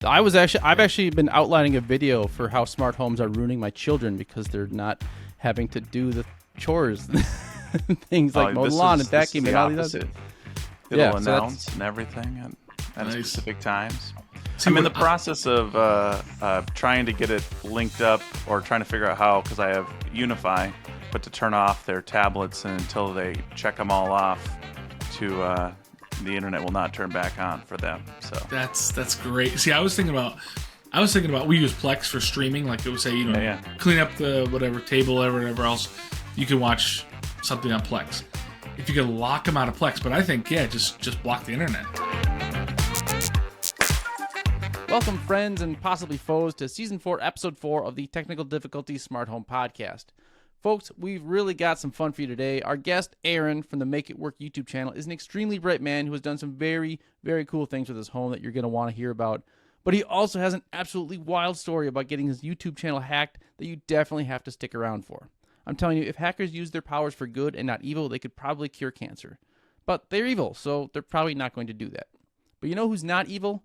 I've actually been outlining a video for how smart homes are ruining my children because they're not having to do the chores, things like mow the lawn and vacuum and all these other. It'll announce and everything at specific times. I'm in the process of trying to get it linked up or trying to figure out how, because I have UniFi, but to turn off their tablets until they check them all off to the internet will not turn back on for them. So that's great. See, I was thinking about we use Plex for streaming, like it would say, clean up the whatever table or whatever else, you can watch something on Plex. If you could lock them out of Plex, but I think just block the internet. Welcome, friends and possibly foes, to Season 4, Episode 4 of the Technical Difficulties Smart Home Podcast. Folks, we've really got some fun for you today. Our guest, Aaron, from the Make It Work YouTube channel, is an extremely bright man who has done some very, very cool things with his home that you're going to want to hear about. But he also has an absolutely wild story about getting his YouTube channel hacked that you definitely have to stick around for. I'm telling you, if hackers use their powers for good and not evil, they could probably cure cancer. But they're evil, so they're probably not going to do that. But you know who's not evil?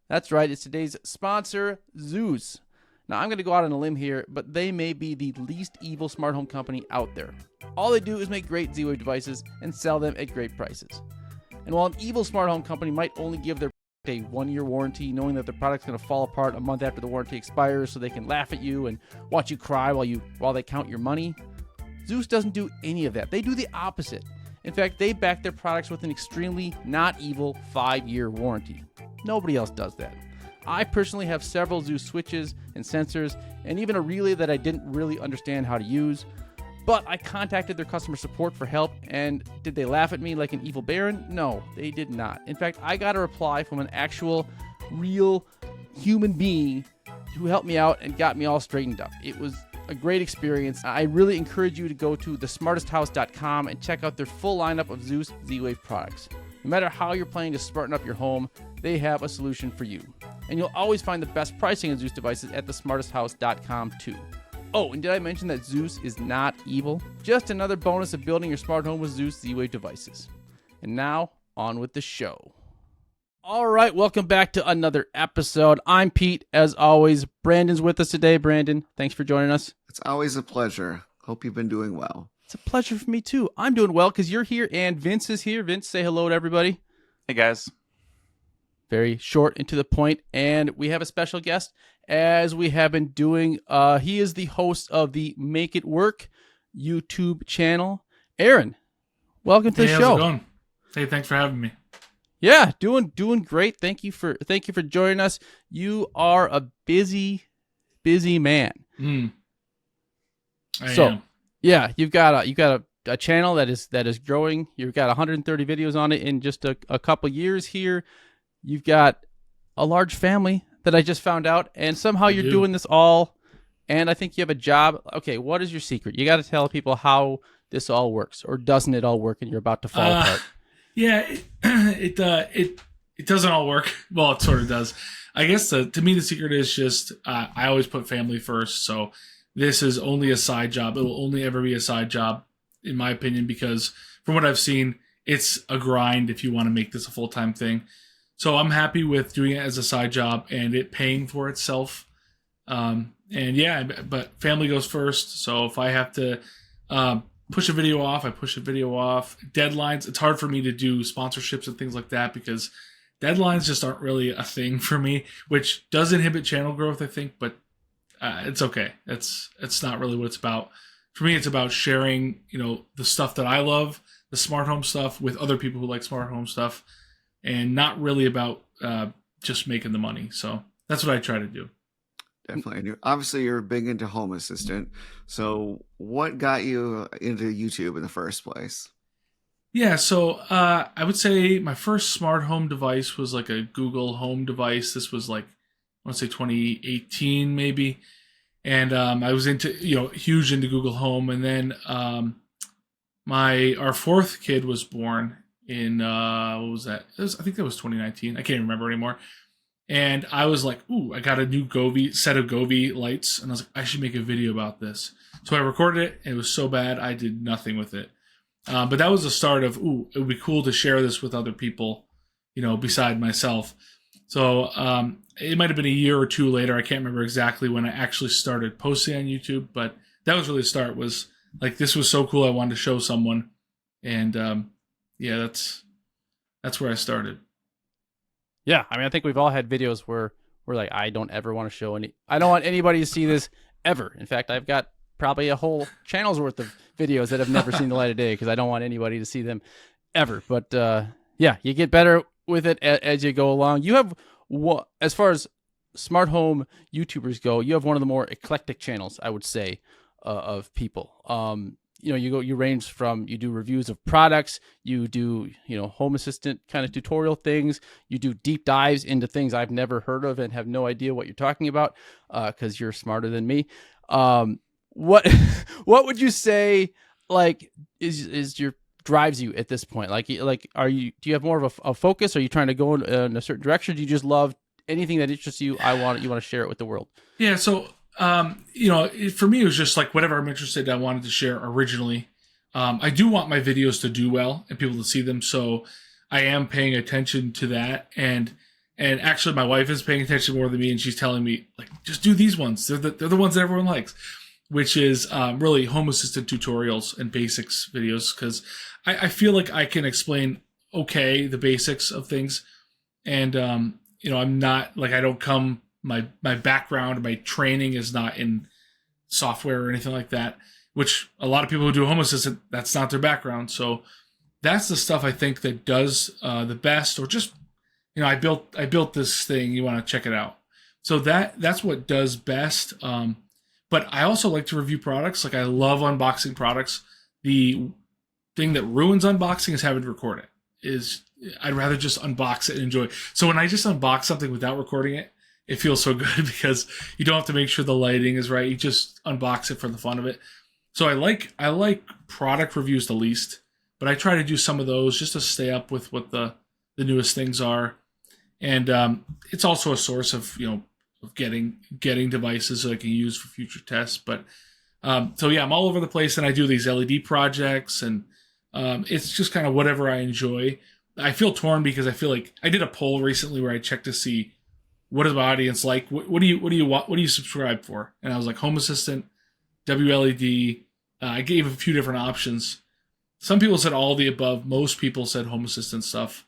That's right, it's today's sponsor, Zooz. Now, I'm going to go out on a limb here, but they may be the least evil smart home company out there. All they do is make great Z-Wave devices and sell them at great prices. And while an evil smart home company might only give their a 1-year warranty, knowing that the product's going to fall apart a month after the warranty expires so they can laugh at you and watch you cry while they count your money, Zooz doesn't do any of that. They do the opposite. In fact, they back their products with an extremely not evil 5-year warranty. Nobody else does that. I personally have several Zooz switches and sensors, and even a relay that I didn't really understand how to use. But I contacted their customer support for help, and did they laugh at me like an evil baron? No, they did not. In fact, I got a reply from an actual, real human being who helped me out and got me all straightened up. It was a great experience. I really encourage you to go to thesmartesthouse.com and check out their full lineup of Zooz Z-Wave products. No matter how you're planning to smarten up your home, they have a solution for you. And you'll always find the best pricing on Zooz devices at thesmartesthouse.com too. Oh, and did I mention that Zooz is not evil? Just another bonus of building your smart home with Zooz Z-Wave devices. And now, on with the show. All right, welcome back to another episode. I'm Pete, as always. Brandon's with us today. Brandon, thanks for joining us. It's always a pleasure. Hope you've been doing well. It's a pleasure for me too. I'm doing well because you're here and Vince is here. Vince, say hello to everybody. Hey, guys. Very short and to the point, and we have a special guest, as we have been doing. He is the host of the Make It Work YouTube channel. Aaron, welcome to the show. How's it going? Hey, thanks for having me. Yeah, doing great. Thank you for joining us. You are a busy man. I am. Yeah, you've got a channel that is growing. You've got 130 videos on it in just a couple years here. You've got a large family that I just found out, and somehow you're doing this all, and I think you have a job. Okay, what is your secret? You got to tell people how this all works, or doesn't it all work and you're about to fall apart? Yeah, it doesn't all work. Well, it sort of does. I guess to me the secret is just I always put family first, so this is only a side job. It will only ever be a side job, in my opinion, because from what I've seen, it's a grind if you want to make this a full-time thing. So I'm happy with doing it as a side job and it paying for itself. And yeah, but family goes first. So if I have to push a video off, I push a video off. Deadlines, it's hard for me to do sponsorships and things like that because deadlines just aren't really a thing for me, which does inhibit channel growth, I think, but it's okay. It's not really what it's about. For me, it's about sharing, the stuff that I love, the smart home stuff, with other people who like smart home stuff. And not really about just making the money. So that's what I try to do. Definitely. Obviously, you're big into Home Assistant. So what got you into YouTube in the first place? Yeah, so I would say my first smart home device was like a Google Home device. This was like, I want to say 2018 maybe. And I was huge into Google Home. And then our fourth kid was born in what was that? I think that was 2019. I can't remember anymore. And I was like, ooh, I got a new set of Govee lights, and I was like, I should make a video about this. So I recorded it, and it was so bad I did nothing with it. But that was the start of, ooh, it would be cool to share this with other people, beside myself. So it might have been a year or two later. I can't remember exactly when I actually started posting on YouTube, but that was really the start. Was like, this was so cool, I wanted to show someone, and yeah, that's where I started. Yeah, I mean, I think we've all had videos where we're like, I don't ever want to show I don't want anybody to see this ever. In fact, I've got probably a whole channel's worth of videos that have never seen the light of day because I don't want anybody to see them ever. But yeah, you get better with it as you go along. You have, as far as smart home YouTubers go, you have one of the more eclectic channels, I would say, of people. You range from, you do reviews of products, you do, home assistant kind of tutorial things, you do deep dives into things I've never heard of and have no idea what you're talking about, because you're smarter than me. What would you say, like, is your drives you at this point? Like, do you have more of a focus? Are you trying to go in a certain direction? Do you just love anything that interests you? You want to share it with the world? Yeah. So, for me, it was just like whatever I'm interested in, I wanted to share originally. I do want my videos to do well and people to see them. So I am paying attention to that. And actually my wife is paying attention more than me. And she's telling me, like, just do these ones. They're the ones that everyone likes, which is really home assistant tutorials and basics videos. Cause I feel like I can explain the basics of things. And, I'm not like, I don't come, my background, my training is not in software or anything like that, which a lot of people who do home assistant, that's not their background. So that's the stuff I think that does the best, or just, I built this thing, you want to check it out. So that's what does best. But I also like to review products. Like, I love unboxing products. The thing that ruins unboxing is having to record it. I'd rather just unbox it and enjoy it. So when I just unbox something without recording it, it feels so good because you don't have to make sure the lighting is right. You just unbox it for the fun of it. So I like product reviews the least, but I try to do some of those just to stay up with what the newest things are. And it's also a source of, of getting devices that I can use for future tests. But so yeah, I'm all over the place, and I do these LED projects, and it's just kind of whatever I enjoy. I feel torn because I feel like I did a poll recently where I checked to see, what does my audience like? What do you subscribe for? And I was like, home assistant, WLED. I gave a few different options. Some people said all the above. Most people said home assistant stuff.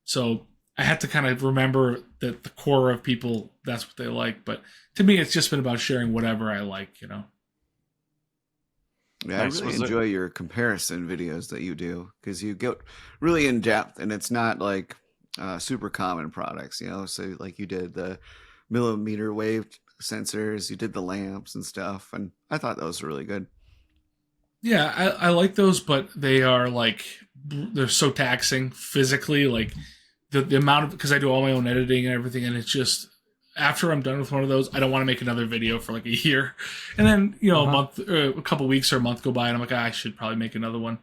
So I had to kind of remember that the core of people, that's what they like. But to me, it's just been about sharing whatever I like, Yeah, Nice. I really enjoy your comparison videos that you do, because you get really in depth, and it's not like super common products, so like you did the millimeter wave sensors, you did the lamps and stuff, and I thought those were really good. Yeah, I like those, but they are like, they're so taxing physically, like the amount of, because I do all my own editing and everything, and it's just, after I'm done with one of those, I don't want to make another video for like a year. And then, a month, a couple weeks or a month go by, and I'm like, I should probably make another one.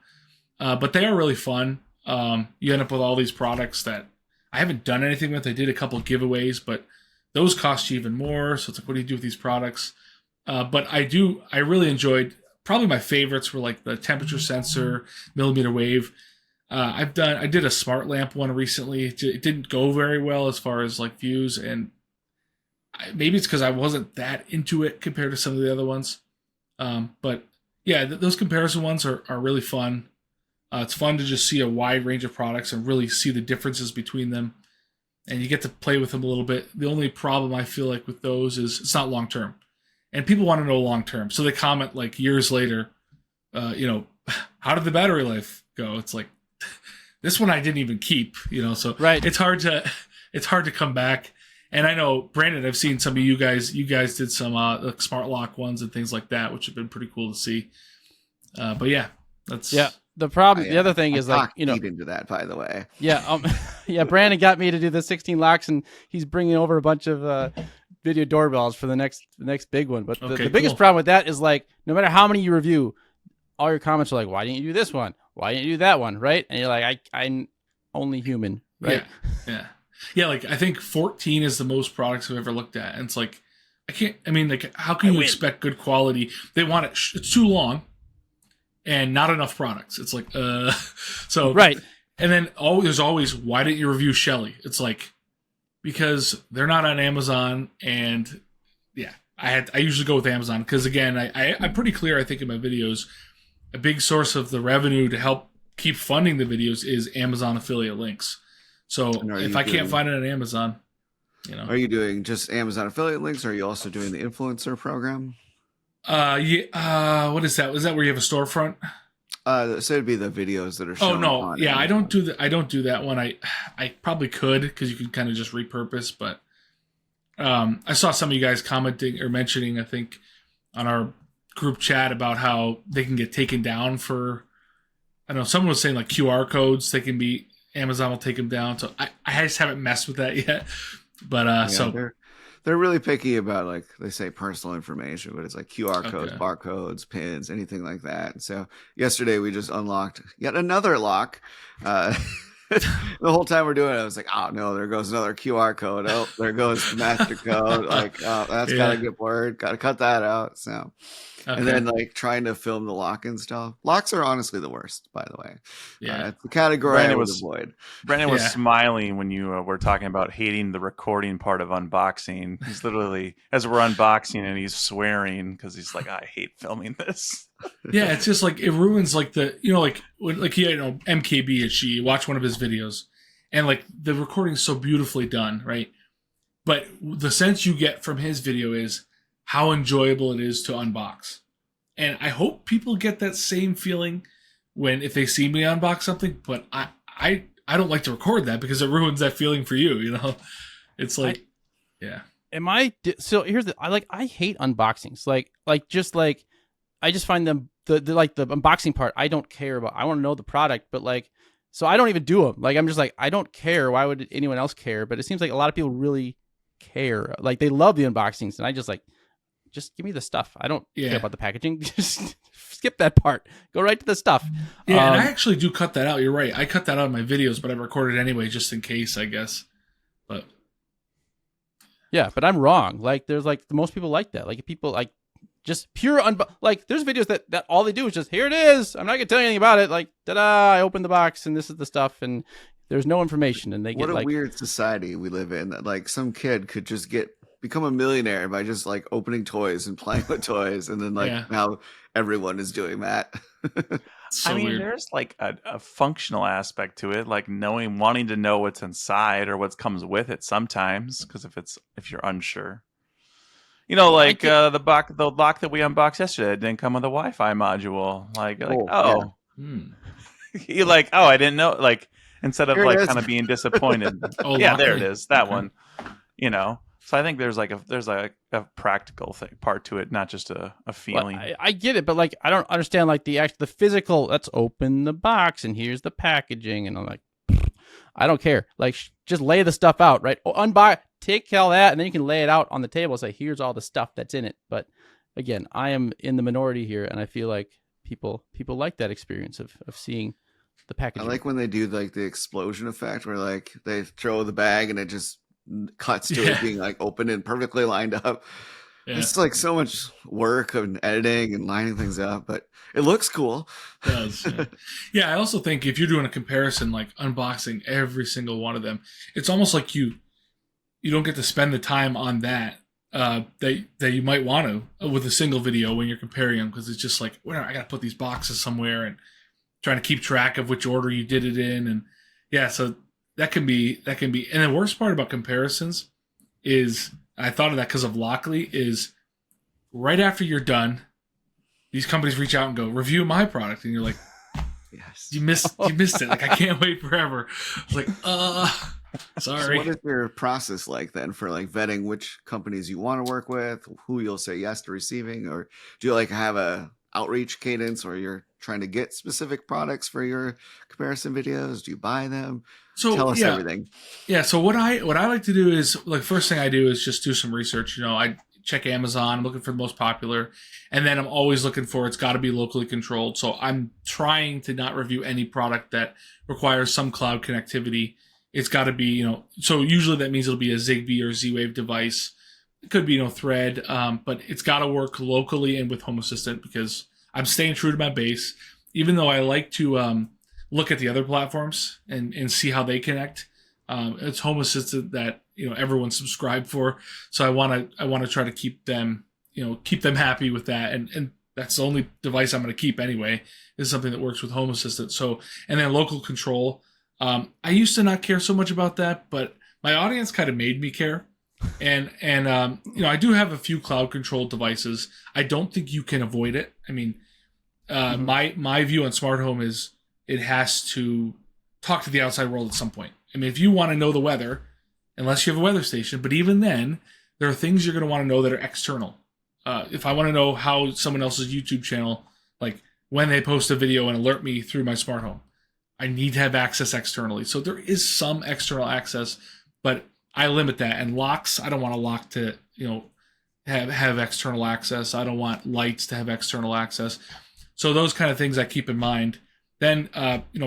But they are really fun. You end up with all these products that I haven't done anything with. I did a couple of giveaways, but those cost you even more. So it's like, what do you do with these products? But I really enjoyed, probably my favorites were like the temperature sensor, millimeter wave. I did a smart lamp one recently. It didn't go very well as far as like views, and maybe it's because I wasn't that into it compared to some of the other ones. But yeah, those comparison ones are really fun. It's fun to just see a wide range of products and really see the differences between them. And you get to play with them a little bit. The only problem I feel like with those is it's not long term. And people want to know long term. So they comment like years later, how did the battery life go? It's like, this one I didn't even keep, so right. It's hard to come back. And I know, Brandon, I've seen some of you guys did some like smart lock ones and things like that, which have been pretty cool to see. But yeah, that's... Yeah. The problem, the other thing is like, into that, by the way. Yeah. Brandon got me to do the 16 locks, and he's bringing over a bunch of video doorbells for the next big one. But the biggest problem with that is like, no matter how many you review, all your comments are like, why didn't you do this one? Why didn't you do that one? Right. And you're like, I'm only human. Right. Yeah. Yeah. Like, I think 14 is the most products I've ever looked at. And it's like, how can you expect good quality? They want it. It's too long and not enough products. It's like, so. Right. And then there's always, why didn't you review Shelly? It's like, because they're not on Amazon, and yeah, I usually go with Amazon because again, I'm pretty clear. I think in my videos, a big source of the revenue to help keep funding the videos is Amazon affiliate links. So if I can't find it on Amazon, are you doing just Amazon affiliate links, or are you also doing the influencer program? Yeah. What is that? Is that where you have a storefront? So it'd be the videos that are shown. Oh no, on yeah, Amazon. I don't do that one. I probably could because you can kind of just repurpose, but I saw some of you guys commenting or mentioning, I think, on our group chat about how they can get taken down for. I don't know. Someone was saying like QR codes. They can be Amazon will take them down. So I just haven't messed with that yet. But they're really picky about, like, they say personal information, but it's like QR codes, barcodes, pins, anything like that. So yesterday we just unlocked yet another lock. The whole time we're doing it, I was like, oh no, there goes another QR code. Oh, there goes the master code. Like, oh, that's gotta get blurred. Gotta cut that out. So, and then like trying to film the lock and stuff. Locks are honestly the worst, by the way. Yeah, it's the category I would avoid. Brandon was smiling when you were talking about hating the recording part of unboxing. He's literally, as we're unboxing, and he's swearing because he's like, I hate filming this. Yeah, it's just like it ruins like the like when MKB and she watch one of his videos, and like the recording's so beautifully done, right? But the sense you get from his video is how enjoyable it is to unbox, and I hope people get that same feeling if they see me unbox something. But I don't like to record that because it ruins that feeling for you. It's like, So here's I hate unboxings. I just find them the unboxing part. I don't care about. I want to know the product, but so I don't even do them. I'm just like, I don't care. Why would anyone else care? But it seems like a lot of people really care. They love the unboxings, and I just just give me the stuff. I don't care about the packaging. Just skip that part. Go right to the stuff. Yeah, and I actually do cut that out. You're right. I cut that out of my videos, but I record it anyway, just in case, I guess. But yeah, but I'm wrong. There's most people like that. People just pure there's videos that all they do is just, here it is. I'm not gonna tell you anything about it. Ta-da! I opened the box and this is the stuff, and there's no information. And they get what a weird society we live in. That some kid could just become a millionaire by just opening toys and playing with toys, and then now everyone is doing that. So weird. There's a functional aspect to it, wanting to know what's inside or what comes with it sometimes, because if you're unsure. The lock that we unboxed yesterday didn't come with a Wi-Fi module. You're like, oh, I didn't know. Instead of kind of being disappointed. There it is, that one. So I think there's a practical part to it, not just a feeling. Well, I get it, but I don't understand the physical. Let's open the box and here's the packaging, and I'm like, I don't care. Just lay the stuff out, right? Take all that, and then you can lay it out on the table and say, here's all the stuff that's in it. But again, I am in the minority here, and I feel like people like that experience of seeing the packaging. I like when they do the explosion effect where they throw the bag and it just cuts to it being open and perfectly lined up. Yeah. It's so much work and editing and lining things up, but it looks cool. It does. Yeah, I also think if you're doing a comparison, unboxing every single one of them, it's almost like you don't get to spend the time on that that you might want to with a single video when you're comparing them, because it's just I got to put these boxes somewhere and trying to keep track of which order you did it in, and so that can be. And the worst part about comparisons is, I thought of that because of Lockly, is right after you're done, these companies reach out and go, review my product, and you're like, yes, you missed it. I can't wait forever. It's sorry. So what is your process like then for vetting which companies you want to work with, who you'll say yes to receiving, or do you have a outreach cadence, or you're trying to get specific products for your comparison videos? Do you buy them? So tell us everything. Yeah. So what I like to do is first thing I do is just do some research. I check Amazon. I'm looking for the most popular, and then I'm always looking for, it's got to be locally controlled. So I'm trying to not review any product that requires some cloud connectivity. It's got to be, so usually that means it'll be a Zigbee or Z-Wave device. It could be, Thread, but it's got to work locally and with Home Assistant, because I'm staying true to my base. Even though I like to look at the other platforms and see how they connect, it's Home Assistant that, everyone's subscribed for. So I want to try to keep them happy with that, and that's the only device I'm going to keep anyway, is something that works with Home Assistant. So, and then local control. I used to not care so much about that, but my audience kind of made me care. And I do have a few cloud controlled devices. I don't think you can avoid it. I mean, my view on smart home is it has to talk to the outside world at some point. I mean, if you want to know the weather, unless you have a weather station, but even then, there are things you're going to want to know that are external. If I want to know how someone else's YouTube channel, like when they post a video and alert me through my smart home, I need to have access externally. So there is some external access, but I limit that. And locks, I don't want a lock to, have external access. I don't want lights to have external access. So those kind of things I keep in mind. Then,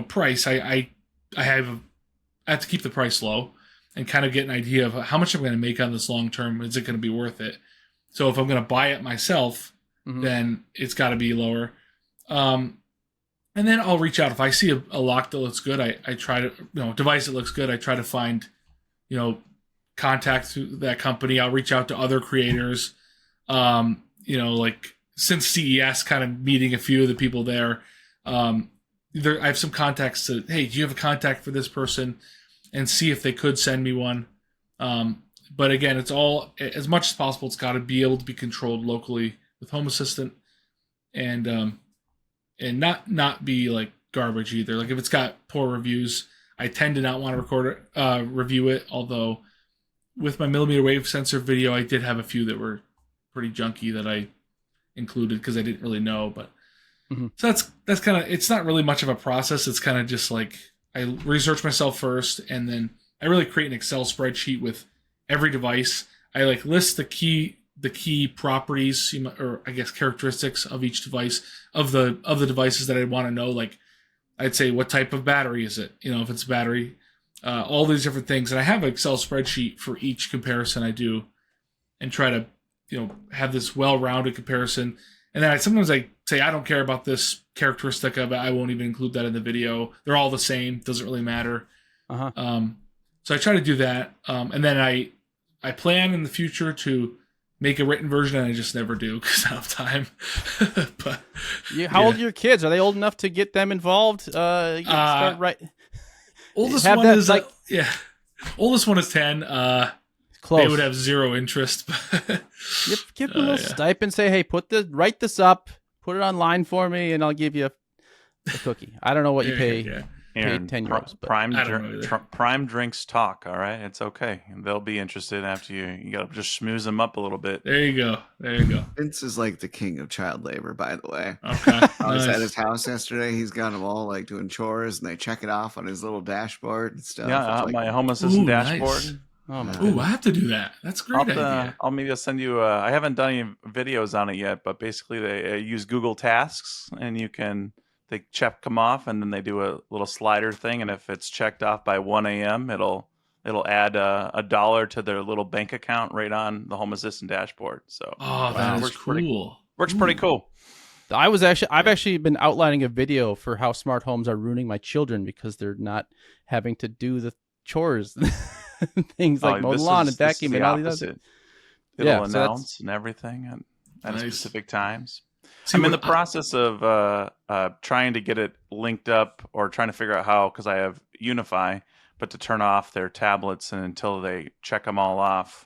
price, I have to keep the price low and kind of get an idea of how much I'm going to make on this long term. Is it going to be worth it? So if I'm going to buy it myself, then it's got to be lower. And then I'll reach out. If I see a lock that looks good, I try to, device that looks good, I try to find, contact through that company. I'll reach out to other creators. Like since CES, kind of meeting a few of the people there, I have some contacts to, hey, do you have a contact for this person? And see if they could send me one. But again, it's all, as much as possible, it's got to be able to be controlled locally with Home Assistant, and not be like garbage either. Like if it's got poor reviews, I tend to not want to review it. Although with my millimeter wave sensor video, I did have a few that were pretty junky that I included because I didn't really know. But so that's kind of, it's not really much of a process. It's kind of just like I research myself first, and then I really create an Excel spreadsheet with every device. I like list the key properties, or I guess characteristics of each device, of the devices that I want to know. Like I'd say, what type of battery is it? If it's battery, all these different things. And I have an Excel spreadsheet for each comparison I do, and try to, have this well-rounded comparison. And then sometimes I say, I don't care about this characteristic of it. I won't even include that in the video. They're all the same. Doesn't really matter. So I try to do that. And then I plan in the future to make a written version, and I just never do because I don't have time. But how old are your kids? Are they old enough to get them involved? Start right. Oldest one is oldest one is 10. Close. They would have zero interest. Give them a little stipend. Say, hey, write this up, put it online for me, and I'll give you a cookie. I don't know what you pay. Pay 10 euros. Prime drinks talk. All right, it's okay. They'll be interested after you got to just schmooze them up a little bit. There you go. Vince is like the king of child labor, by the way. Okay. I was at his house yesterday. He's got them all like doing chores, and they check it off on his little dashboard and stuff. Yeah, my Home Assistant dashboard. Nice. Oh, I have to do that. That's a great idea. I'll maybe send you. I haven't done any videos on it yet, but basically they use Google Tasks, and they check them off, and then they do a little slider thing, and if it's checked off by 1 a.m., it'll add $1 to their little bank account right on the Home Assistant dashboard. So that is cool. Works pretty cool. I've actually been outlining a video for how smart homes are ruining my children because they're not having to do the chores. Things like mow the lawn and vacuum and all these other. It'll announce and everything at specific times. I'm in the process of trying to get it linked up, or trying to figure out how, because I have UniFi, but to turn off their tablets, and until they check them all off,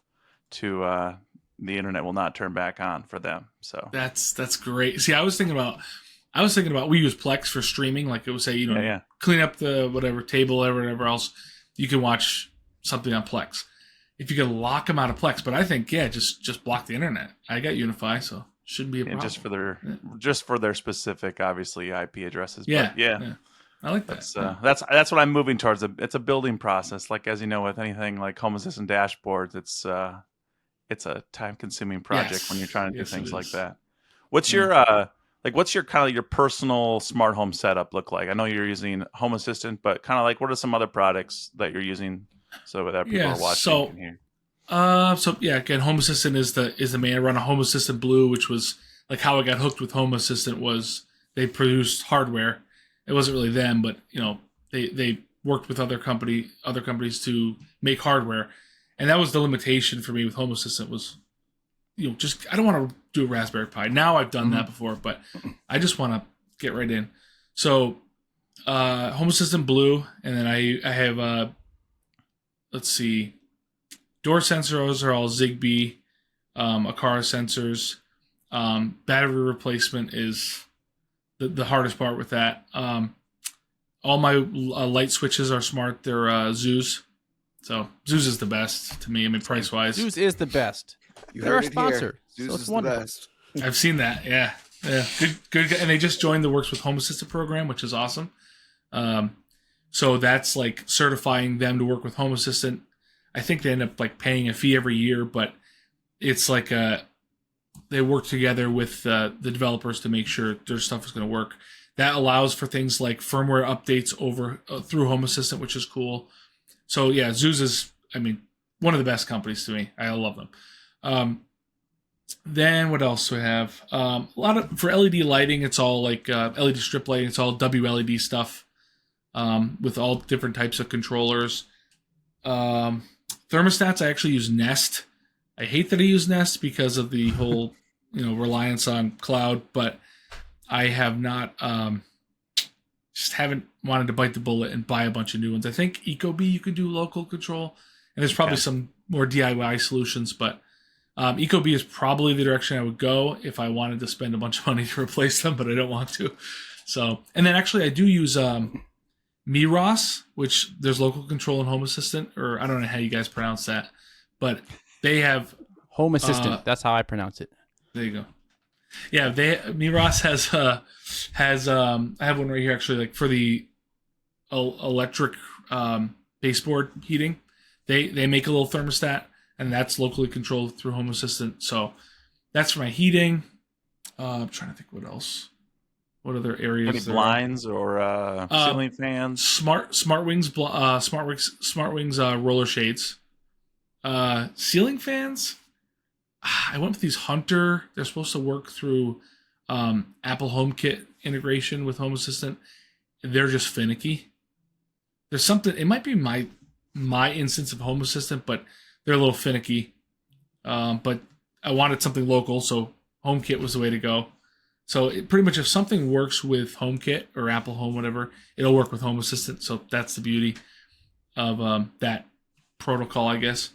the internet will not turn back on for them. So that's great. See, I was thinking about we use Plex for streaming. Like it would say, clean up the whatever table or whatever else, you can watch something on Plex. If you could lock them out of Plex, but I think just block the internet. I got UniFi, so shouldn't be a problem. Just for their specific, obviously, IP addresses. Yeah, but I like that. That's what I'm moving towards. It's a building process. Like, as you know, with anything like Home Assistant dashboards, it's a time-consuming project when you're trying to do things like that. What's your kind of your personal smart home setup look like? I know you're using Home Assistant, but kind of like, what are some other products that you're using so that people are watching? Again, Home Assistant is the main. I run a Home Assistant Blue, which was like how I got hooked with Home Assistant. Was they produced hardware? It wasn't really them, but they worked with other companies to make hardware, And that was the limitation for me with Home Assistant was, just I don't want to do a Raspberry Pi. Now I've done that before, but I just want to get right in. So Home Assistant Blue, and then I have let's see, door sensors are all Zigbee, Aqara sensors. Battery replacement is the hardest part with that. All my light switches are smart. They're Zooz. So Zooz is the best to me. I mean, price wise, Zooz is the best. They're our sponsor. Zooz So is it's the wonderful. best. I've seen that. Yeah. Good. And they just joined the Works with Home Assistant program, which is awesome. So that's like certifying them to work with Home Assistant. I think they end up like paying a fee every year, but it's like they work together with the developers to make sure their stuff is going to work. That allows for things like firmware updates over through Home Assistant, which is cool. So yeah, Zooz is, one of the best companies to me. I love them. Then what else do we have? A lot of for LED lighting, it's all like LED strip lighting. It's all WLED stuff with all different types of controllers. Thermostats, I actually use Nest. I hate that I use Nest because of the whole reliance on cloud, but I have not just haven't wanted to bite the bullet and buy a bunch of new ones. I think Ecobee you can do local control, and there's probably some more DIY solutions, but Ecobee is probably the direction I would go if I wanted to spend a bunch of money to replace them, but I don't want to. So, and then actually I do use Miros, which there's local control and Home Assistant, or I don't know how you guys pronounce that, but they have Home Assistant. That's how I pronounce it. There you go. Yeah, Miros has I have one right here actually, like for the electric baseboard heating. They make a little thermostat, and that's locally controlled through Home Assistant. So that's for my heating. I'm trying to think what else. What other areas? Any blinds or ceiling fans? SmartWings roller shades. Ceiling fans. I went with these Hunter. They're supposed to work through Apple HomeKit integration with Home Assistant. They're just finicky. There's something. It might be my instance of Home Assistant, but they're a little finicky. But I wanted something local, so HomeKit was the way to go. So pretty much if something works with HomeKit or Apple Home, whatever, it'll work with Home Assistant. So that's the beauty of that protocol, I guess.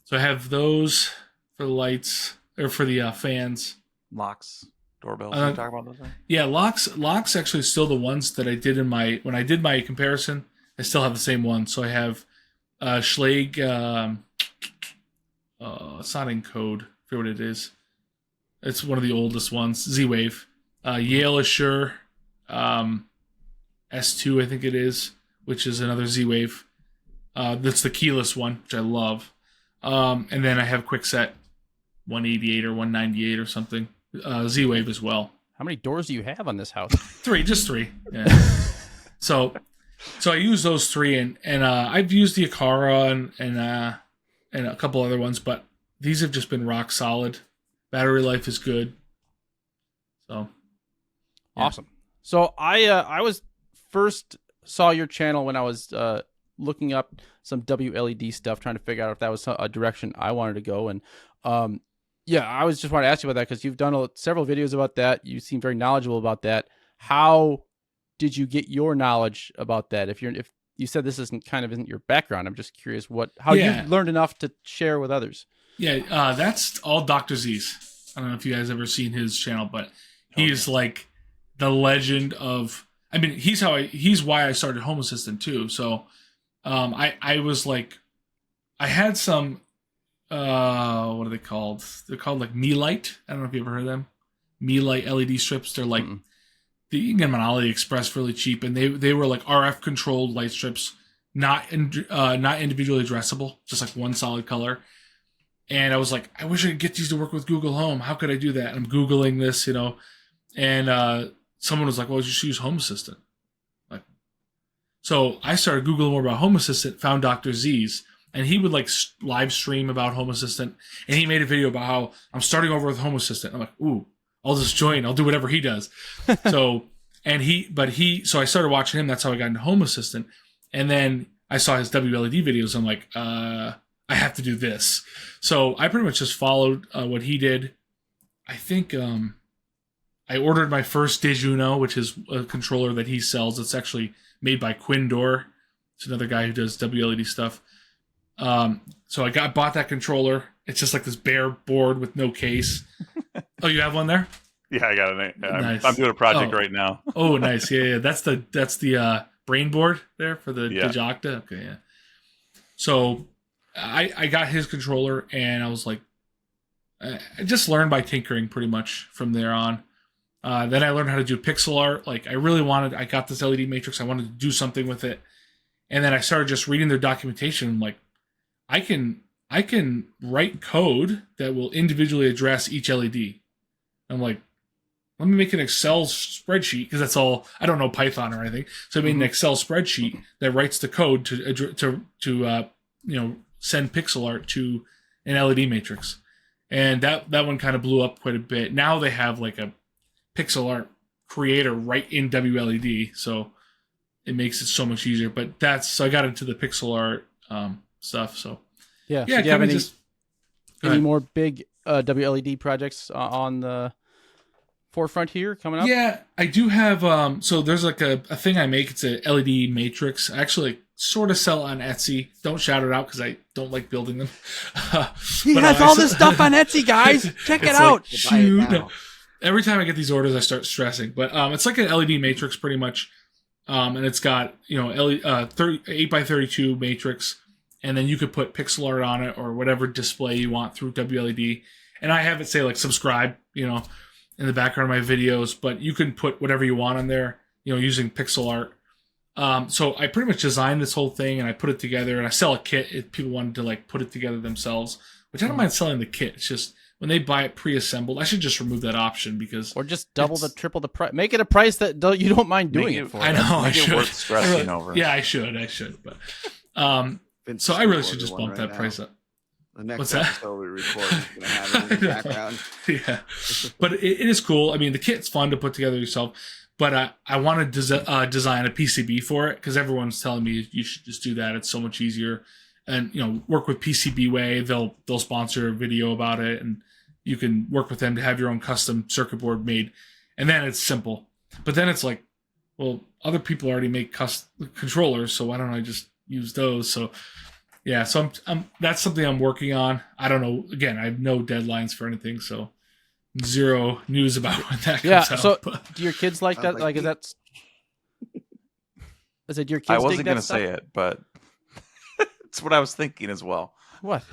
So I have those for the lights, or for the fans. Locks, doorbells. Can you talk about those? Yeah, locks actually still the ones that I did when I did my comparison. I still have the same one. So I have Schlage, it's not in code, I forget what it is. It's one of the oldest ones, Z-Wave. Yale Assure, S2 I think it is, which is another Z-Wave. That's the keyless one, which I love. And then I have Quickset 188 or 198 or something. Z-Wave as well. How many doors do you have on this house? Just three. Yeah. So I use those three, and I've used the Aqara and a couple other ones, but these have just been rock solid. Battery life is good. So yeah. Awesome. So I was first saw your channel when I was looking up some WLED stuff, trying to figure out if that was a direction I wanted to go. And I was just wanted to ask you about that because you've done several videos about that. You seem very knowledgeable about that. How did you get your knowledge about that? If you said this isn't your background, I'm just curious how you've learned enough to share with others. Yeah, that's all Dr. Z's. I don't know if you guys ever seen his channel, but he's like the legend of. I mean, he's why I started Home Assistant too. So, I was like, I had some. What are they called? They're called like Me-Lite. I don't know if you ever heard of them. Me-Lite LED strips. They're like you can get them on AliExpress really cheap, and they were like RF controlled light strips, not individually addressable, just like one solid color. And I was like, I wish I could get these to work with Google Home. How could I do that? And I'm Googling this, and someone was like, well, just use Home Assistant. So I started Googling more about Home Assistant, found Dr. Z's, and he would like live stream about Home Assistant. And he made a video about how I'm starting over with Home Assistant. I'm like, ooh, I'll just join. I'll do whatever he does. So I started watching him. That's how I got into Home Assistant. And then I saw his WLED videos. I'm like, I have to do this. So I pretty much just followed what he did. I think I ordered my first DiGuno, which is a controller that he sells. It's actually made by Quindor. It's another guy who does WLED stuff. So I bought that controller. It's just like this bare board with no case. Oh, you have one there? Yeah, I got it. Nice. I'm doing a project right now. Oh, nice. Yeah. That's the brain board there for the Digocta. Okay, yeah. So I got his controller, and I was like, I just learned by tinkering pretty much from there on. Then I learned how to do pixel art. Like I got this LED matrix. I wanted to do something with it. And then I started just reading their documentation. I'm like, I can write code that will individually address each LED. I'm like, let me make an Excel spreadsheet, because that's all. I don't know Python or anything. So I made an Excel spreadsheet that writes the code to send pixel art to an LED matrix. And that one kind of blew up quite a bit. Now they have like a pixel art creator right in WLED, so it makes it so much easier. But so I got into the pixel art stuff. So yeah. So do you have any more big WLED projects on the forefront here coming up? Yeah, I do have. So there's like a thing I make. It's a LED matrix. I actually sort of sell on Etsy. Don't shout it out because I don't like building them. He has all this stuff on Etsy, guys. Check it out. Like, shoot. Every time I get these orders, I start stressing. But it's like an LED matrix pretty much. And it's got 8x32 matrix, and then you could put pixel art on it or whatever display you want through WLED. And I have it say like subscribe, in the background of my videos, but you can put whatever you want on there, using pixel art. So I pretty much designed this whole thing, and I put it together, and I sell a kit if people wanted to like put it together themselves, which I don't mind selling the kit. It's just when they buy it pre-assembled, I should just remove that option, because or just triple the price. Make it a price that you don't mind doing it for. I know. I should. Worth stressing over. Yeah, I should. But so I really should just bump that price up. The next episode we record is going to have it in the background. Yeah, but it is cool. I mean, the kit's fun to put together yourself. But I want to design a PCB for it, because everyone's telling me you should just do that. It's so much easier. And work with PCBWay. They'll sponsor a video about it, and you can work with them to have your own custom circuit board made. And then it's simple. But then it's like, well, other people already make custom controllers, so why don't I just use those? So yeah, so I'm that's something I'm working on. I don't know. Again, I have no deadlines for anything, so zero news about when that comes out. So do your kids like that? Like, is that? Is it your kids? I wasn't going to say it, but it's what I was thinking as well. What?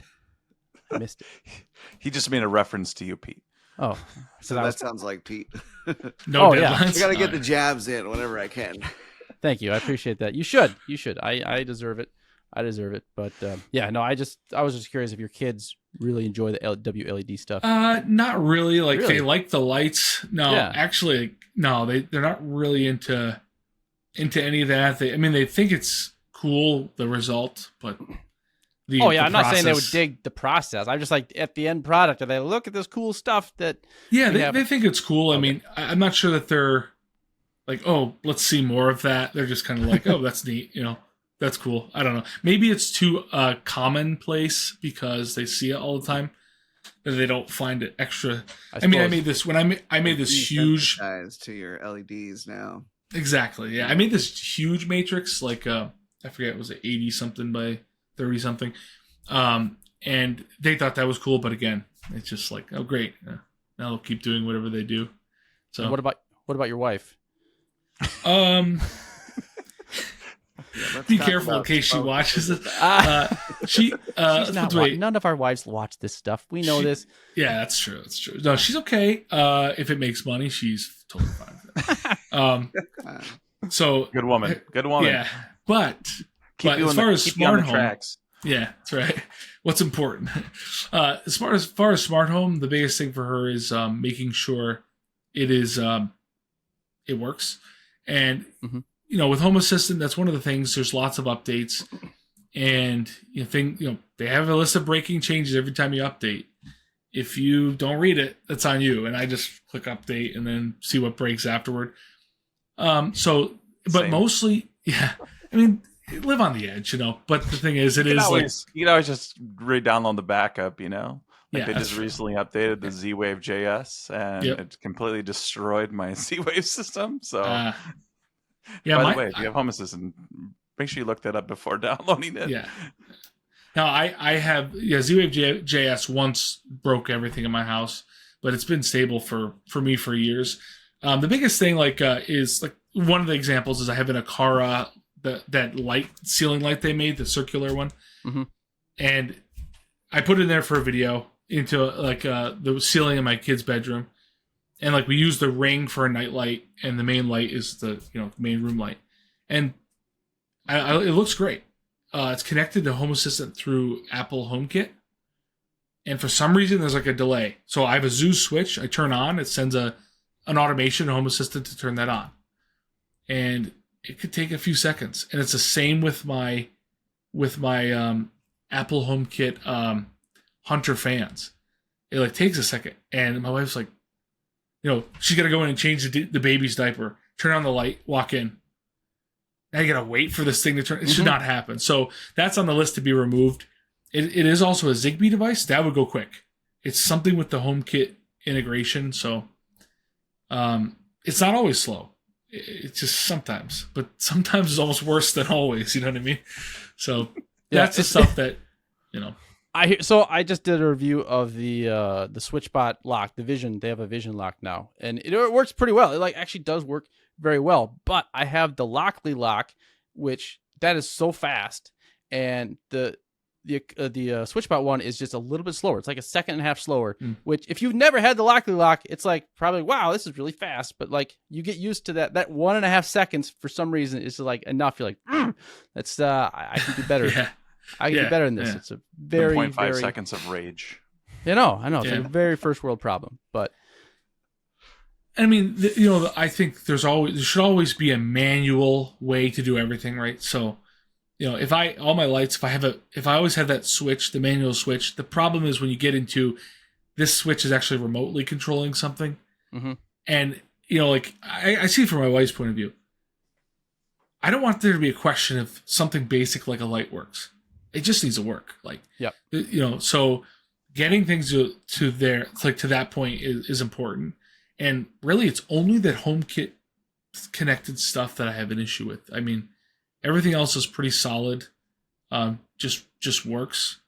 I missed it. He just made a reference to you, Pete. Oh, so that sounds like Pete. No deadlines. Yeah. I got to get the jabs in whenever I can. Thank you. I appreciate that. You should. I deserve it. But yeah, no, I was just curious if your kids really enjoy the WLED stuff. Not really. Like, Really? they like the lights. No, actually, no, they're not really into any of that. They think it's cool, the result, but I'm not saying they would dig the process. I'm just like, at the end product, they look at this cool stuff that. Yeah, they think it's cool. Okay. I mean, I'm not sure that they're like, oh, let's see more of that. They're just kind of like, oh, that's neat, That's cool. I don't know. Maybe it's too commonplace because they see it all the time, that they don't find it extra. I made this when I made this huge to your LEDs now. Exactly. Yeah, I made this huge matrix, like I forget, was it 80 something by 30 something, and they thought that was cool. But again, it's just like, oh great, now they'll keep doing whatever they do. So what about your wife? Yeah, be careful in case she watches it. She's not none of our wives watch this stuff. We know this. Yeah, that's true. No, she's okay. If it makes money, she's totally fine with it. So good woman. Yeah, but as far as smart home, tracks. Yeah, that's right. What's important? As far as smart home, the biggest thing for her is making sure it works, and. Mm-hmm. With Home Assistant, that's one of the things. There's lots of updates, and they have a list of breaking changes every time you update. If you don't read it, that's on you. And I just click update and then see what breaks afterward. But mostly, yeah. I mean, live on the edge, But the thing is, you can always just re-download the backup, Like they just recently updated the Z-Wave JS, and it completely destroyed my Z-Wave system. So, by the way, if you have Home Assistant, make sure you look that up before downloading it. Yeah. Now I have Z-Wave JS once broke everything in my house, but it's been stable for me for years. The biggest thing is like one of the examples is I have an Akara that ceiling light they made, the circular one, and I put it in there for a video into the ceiling in my kid's bedroom, and we use the ring for a night light, and the main light is the main room light, and it looks great. It's connected to Home Assistant through Apple HomeKit, and for some reason there's a delay. So I have a Zooz switch. I turn on. It sends an automation to Home Assistant to turn that on, and it could take a few seconds. And it's the same with my Apple HomeKit Hunter fans. It takes a second, and my wife's she's got to go in and change the baby's diaper, turn on the light, walk in. Now you got to wait for this thing to turn. It should not happen. So that's on the list to be removed. It is also a Zigbee device. That would go quick. It's something with the HomeKit integration. So it's not always slow. It's just sometimes. But sometimes it's almost worse than always. You know what I mean? So that's the stuff that, So I just did a review of the SwitchBot lock, the Vision. They have a Vision lock now, and it works pretty well. It actually does work very well. But I have the Lockly lock, which that is so fast, and the SwitchBot one is just a little bit slower. It's like a second and a half slower. Which, if you've never had the Lockly lock, it's probably wow, this is really fast. But you get used to that 1.5 seconds for some reason is enough. You're that's I can do better. I can do better than this. It's a very 0.5 seconds of rage. I know. It's a very first world problem, but I mean, I think there should always be a manual way to do everything, right? So, if I always have that switch, the manual switch, the problem is when you get into this switch is actually remotely controlling something. And, I see it from my wife's point of view. I don't want there to be a question if something basic like a light works. It just needs to work. So getting things to that point is important. And really, it's only that HomeKit connected stuff that I have an issue with. I mean, everything else is pretty solid. Just works.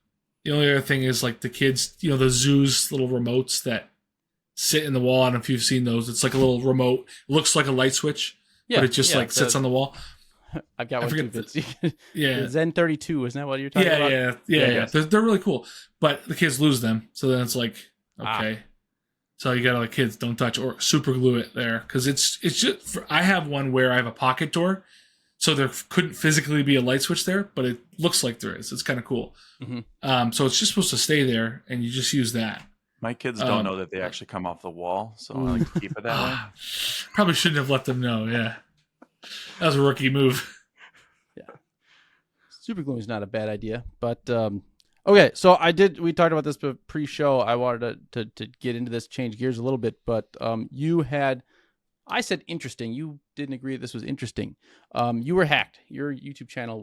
The only other thing is the kids, the Zooz little remotes that sit in the wall. I don't know if you've seen those. It's like a little remote. It looks like a light switch, but it just sits on the wall. I've got one too. Yeah, the Zen 32, isn't that what you're talking about? Yeah. They're really cool, but the kids lose them. So then it's okay. So you got kids don't touch or super glue it there because it's just. I have one where I have a pocket door, so there couldn't physically be a light switch there, but it looks like there is. It's kind of cool. So it's just supposed to stay there, and you just use that. My kids don't know that they actually come off the wall, so I like to keep it that way. Probably shouldn't have let them know. Yeah. That was a rookie move. Yeah. Super gluing is not a bad idea. But, okay, so we talked about this pre-show. I wanted to get into this, change gears a little bit. But I said interesting. You didn't agree that this was interesting. You were hacked. Your YouTube channel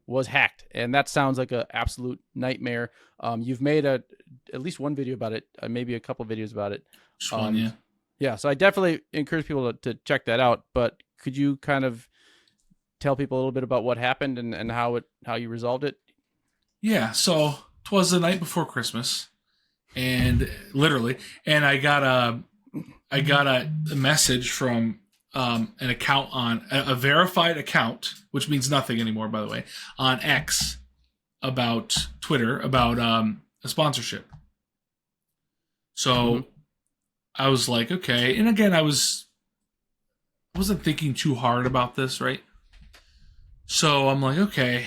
was hacked. And that sounds like an absolute nightmare. You've made at least one video about it, maybe a couple videos about it. Just one, yeah. Yeah, so I definitely encourage people to check that out. But could you kind of tell people a little bit about what happened and how you resolved it? Yeah, so it was the night before Christmas, and I got a message from an account on a verified account, which means nothing anymore, by the way, on X about Twitter about a sponsorship. So I was like, okay, and again, I wasn't thinking too hard about this, right? So I'm like, okay.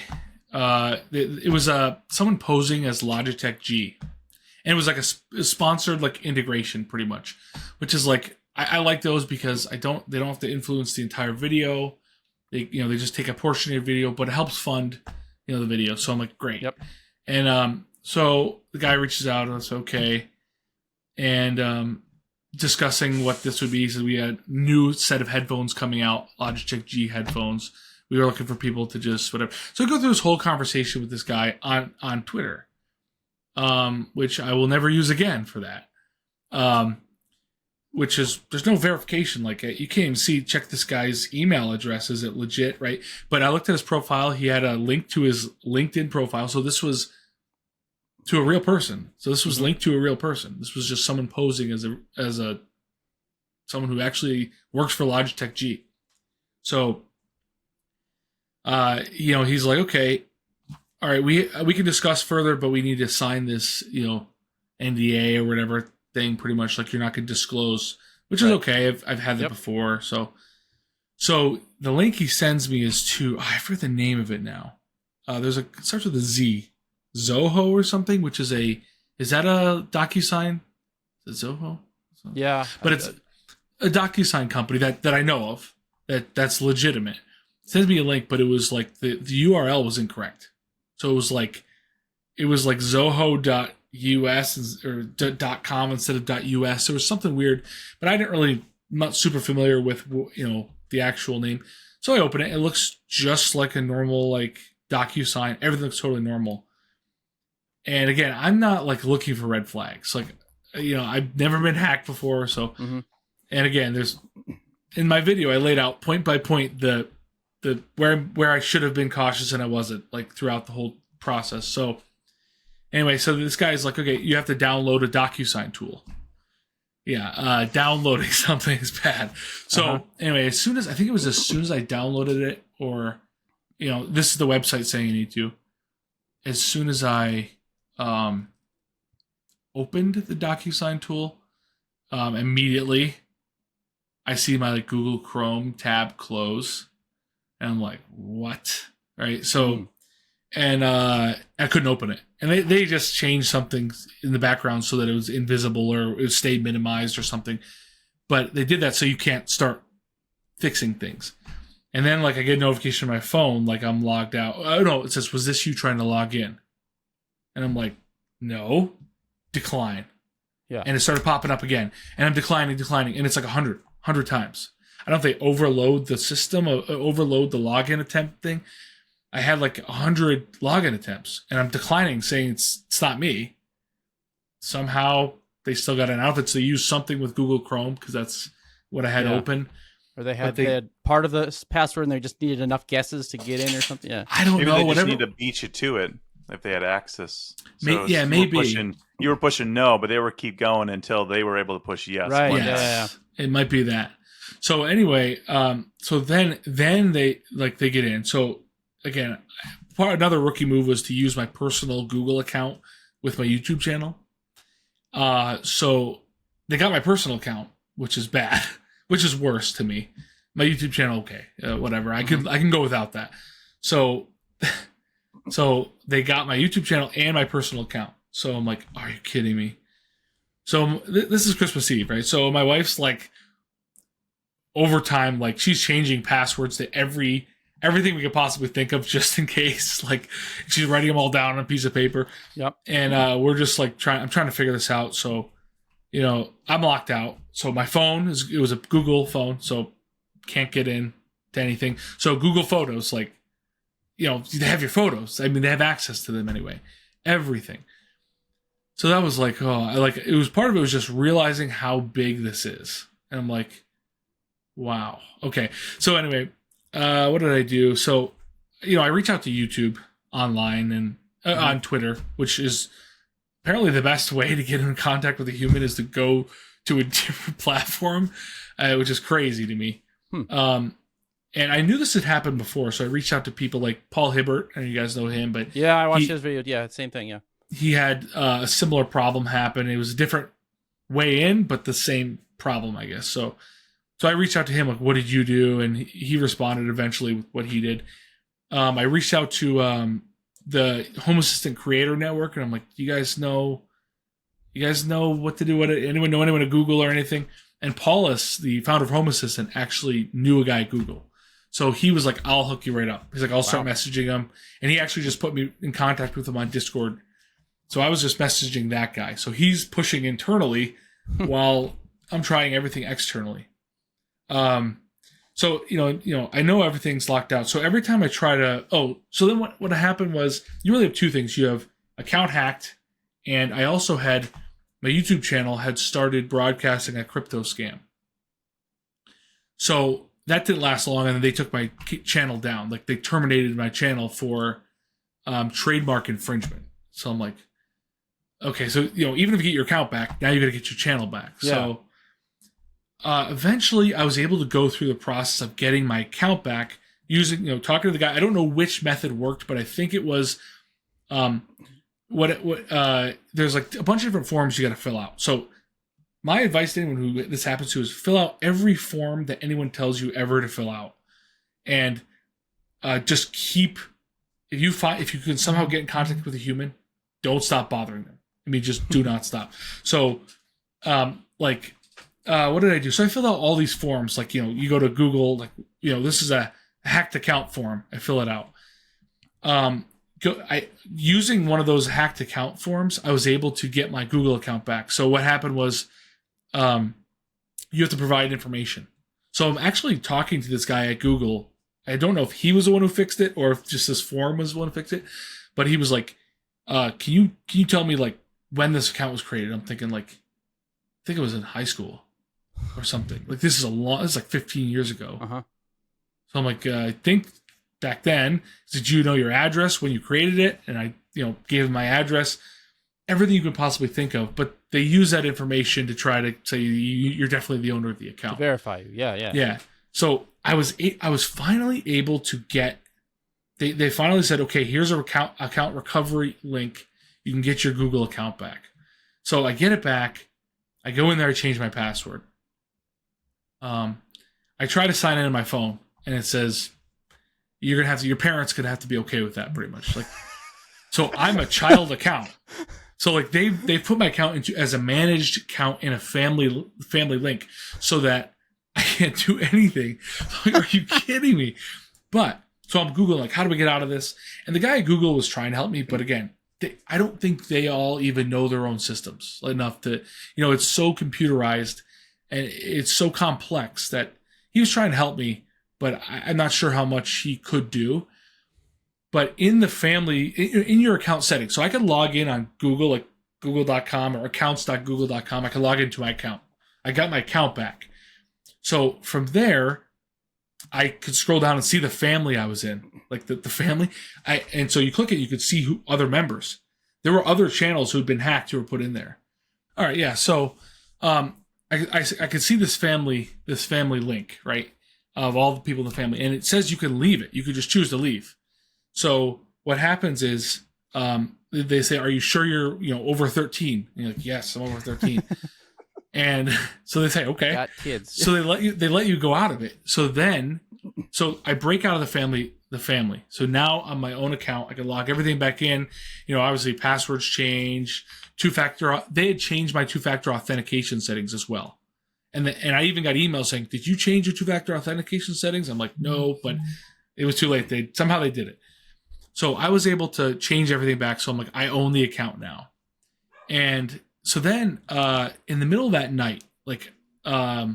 It was someone posing as Logitech G, and it was like a sponsored integration, pretty much, which is I like those because they don't have to influence the entire video. They just take a portion of your video, but it helps fund the video. So I'm like, great. Yep. And so the guy reaches out and I said, okay, and discussing what this would be. So we had new set of headphones coming out, Logitech G headphones We were looking for people to just whatever. So I go through this whole conversation with this guy on Twitter, which I will never use again for that. Which is, there's no verification. Like, you can't even check this guy's email address. Is it legit, right? But I looked at his profile. He had a link to his LinkedIn profile. So this was to a real person. So this was linked to a real person. This was just someone posing as a someone who actually works for Logitech G. So, he's like, okay, all right, we can discuss further, but we need to sign this, NDA or whatever thing, pretty much, like you're not going to disclose, which is okay. I've had that before. So the link he sends me is to, I forget the name of it now. It starts with a Z, Zoho or something, which is that a DocuSign? Is it Zoho? Yeah. But it's a DocuSign company that I know of that's legitimate. It sends me a link, but it was like the URL was incorrect. So it was like Zoho.us or .com instead of .us. There was something weird, but I'm not super familiar with the actual name. So I open it. It looks just like a normal like DocuSign. Everything looks totally normal. And again, I'm not like looking for red flags. Like, I've never been hacked before. So, and again, in my video, I laid out point by point the where I should have been cautious and I wasn't, like, throughout the whole process. So anyway, so this guy's like, okay, you have to download a DocuSign tool. Yeah, downloading something is bad. So anyway, as soon as I downloaded it, or this is the website saying you need to. As soon as I opened the DocuSign tool, immediately I see my Google Chrome tab close, and I'm like, what? Right? So, and I couldn't open it. And they just changed something in the background so that it was invisible or it stayed minimized or something. But they did that so you can't start fixing things. And then, like, I get a notification on my phone, like I'm logged out. Oh, no, it says, was this you trying to log in? And I'm like, no, decline. Yeah. And it started popping up again. And I'm declining. And it's like 100 times. I don't know if they overload the system, or overload the login attempt thing. I had like 100 login attempts, and I'm declining, saying it's not me. Somehow they still got an outfit, so they used something with Google Chrome because that's what I had open. Or they had part of the password, and they just needed enough guesses to get in, or something. Yeah, I don't know. Maybe they just need to beat you to it if they had access. So maybe you were pushing no, but they were keep going until they were able to push yes. Right. Yes. Yeah. It might be that. So anyway, so then they get in. So again, another rookie move was to use my personal Google account with my YouTube channel. So they got my personal account, which is bad, which is worse to me. My YouTube channel, okay, whatever. I can go without that. So they got my YouTube channel and my personal account. So I'm like, are you kidding me? So this is Christmas Eve, right? So my wife's like, over time, like, she's changing passwords to everything we could possibly think of, just in case. Like, she's writing them all down on a piece of paper. Yep. And we're just like I'm trying to figure this out. So, I'm locked out. So my phone it was a Google phone, so can't get in to anything. So Google Photos, like, they have your photos. I mean, they have access to them anyway. Everything. So that was like, it was part of it was just realizing how big this is. And I'm like, wow. Okay. So anyway, what did I do? So, I reach out to YouTube online and on Twitter, which is apparently the best way to get in contact with a human is to go to a different platform, which is crazy to me. And I knew this had happened before, so I reached out to people like Paul Hibbert, and you guys know him, but yeah, I watched his video. Yeah, same thing. Yeah, he had a similar problem happen. It was a different way in, but the same problem, I guess. So I reached out to him, like, what did you do? And he responded eventually with what he did. I reached out to the Home Assistant Creator Network, and I'm like, you guys know what to do? Anyone know anyone at Google or anything? And Paulus, the founder of Home Assistant, actually knew a guy at Google. So he was like, I'll hook you right up. He's like, I'll start messaging him. And he actually just put me in contact with him on Discord. So I was just messaging that guy. So he's pushing internally while I'm trying everything externally. So, I know everything's locked out. So every time I try to, so then what happened was, you really have two things. You have account hacked, and I also had, my YouTube channel had started broadcasting a crypto scam. So that didn't last long, and then they took my channel down. Like, they terminated my channel for trademark infringement. So I'm like, okay, so, even if you get your account back, now you got to get your channel back. Yeah. So eventually I was able to go through the process of getting my account back using, talking to the guy. I don't know which method worked, but I think it was, there's like a bunch of different forms you got to fill out. So my advice to anyone who this happens to is fill out every form that anyone tells you ever to fill out. And just keep, if you can somehow get in contact with a human, don't stop bothering them. I mean, just do not stop. So, what did I do? So I filled out all these forms. Like, you go to Google, like, this is a hacked account form. I fill it out. Using one of those hacked account forms, I was able to get my Google account back. So what happened was, you have to provide information. So I'm actually talking to this guy at Google. I don't know if he was the one who fixed it or if just this form was the one who fixed it, but he was like, can you tell me like when this account was created? I'm thinking like, I think it was in high school or something. Like, this is like 15 years ago. Uh-huh. So I'm like, I think back then, did you know your address when you created it? And I, gave him my address, everything you could possibly think of. But they use that information to try to say you're definitely the owner of the account. To verify you. Yeah. Yeah. So I was finally able to get, they finally said, okay, here's a account recovery link. You can get your Google account back. So I get it back. I go in there, I change my password. I try to sign in on my phone, and it says your parents could have to be okay with that, pretty much. Like, so I'm a child account. So like they put my account as a managed account in a family link, so that I can't do anything. Like, are you kidding me? But so I'm Googling, like, how do we get out of this? And the guy at Google was trying to help me, but again, I don't think they all even know their own systems enough to, it's so computerized and it's so complex that he was trying to help me, but I'm not sure how much he could do. But in the family, in your account settings, so I could log in on Google, like google.com or accounts.google.com. I could log into my account. I got my account back. So from there, I could scroll down and see the family I was in, like the family. And so you click it, you could see other members. There were other channels who had been hacked who were put in there. All right, yeah. So I could see this family link, right, of all the people in the family, and it says you can leave it. You could just choose to leave. So what happens is they say, "Are you sure you're over 13?" And you're like, "Yes, I'm over 13." And so they say, "Okay." Got kids. So they let you go out of it. So I break out of the family. So now on my own account, I can log everything back in. Obviously passwords change, two-factor. They had changed my two-factor authentication settings as well. And I even got emails saying, "Did you change your two-factor authentication settings?" I'm like, "No," but it was too late. Somehow they did it. So I was able to change everything back. So I'm like, I own the account now. And so then in the middle of that night, like I